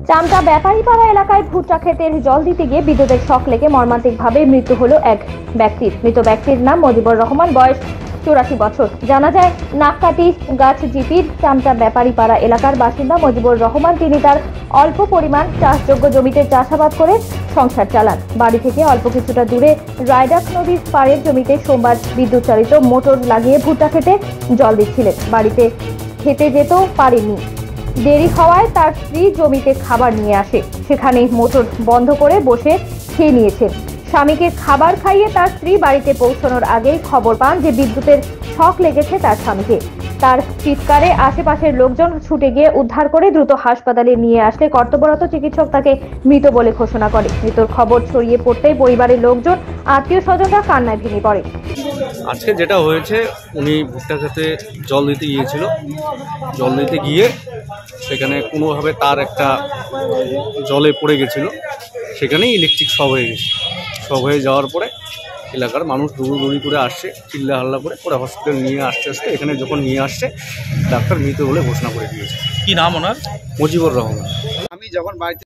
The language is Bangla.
চামটা ব্যাপারীপাড়া এলাকায় ভুট্টা ক্ষেতের জল দিতে গিয়ে বিদ্যুতের শক লেগে মর্মান্তিকভাবে মৃত্যু হলো এক ব্যক্তির। মৃত ব্যক্তির নাম মজিবুর রহমান, বয়স 84 বছর। জানা যায়, নাককাটি গাছ জিপির চামটা ব্যাপারীপাড়া এলাকার বাসিন্দা মজিবুর রহমান। তিনি তার অল্প পরিমাণ চাষযোগ্য জমিতে চাষাবাদ করে সংসার চালান। বাড়ি থেকে অল্প কিছুটা দূরে রায়ডাক নদীর পাড়ের জমিতে সোমবার বিদ্যুৎ চালিত মোটর লাগিয়ে ভুট্টা খেতে জল দিচ্ছিলেন। বাড়িতে খেতে যেতেও পারেননি। দেরি হওয়ায় তার স্ত্রী জমিতে খাবার নিয়ে আসে। সেখানে মোটর বন্ধ করে বসে খেয়ে নিয়েছেন। স্বামীকে খাবার খাইয়ে তার স্ত্রী বাড়িতে পৌঁছানোর আগেই খবর পান যে বিদ্যুতের শক লেগেছে তার স্বামীকে। তার চিৎকারে আশেপাশের লোকজন ছুটে গিয়ে উদ্ধার করে দ্রুত হাসপাতালে নিয়ে আসলে কর্তব্যরত চিকিৎসক তাকে মৃত বলে ঘোষণা করে। মৃত্যুর খবর ছড়িয়ে পড়তেই পরিবারের লোকজন, আত্মীয় স্বজনরা কান্নায় ভেঙে পড়ে। আজকে যেটা হয়েছে, উনি ভুট্টা খেতে জল দিতে গিয়েছিল। জল দিতে গিয়ে সেখানে কোনোভাবে তার একটা জলে পড়ে গেছিল। সেখানেই ইলেকট্রিক শক হয়ে গেছে। শক হয়ে যাওয়ার পরে এলাকার মানুষ দৌড়ি করে আসছে, চিল্লা হাল্লা করে পরে হসপিটাল নিয়ে আসতে এখানে যখন নিয়ে আসছে, ডাক্তার মৃত বলে ঘোষণা করে দিয়েছে। কি নাম ওনার? মজিবুর রহমান। আমি যখন বাড়িতে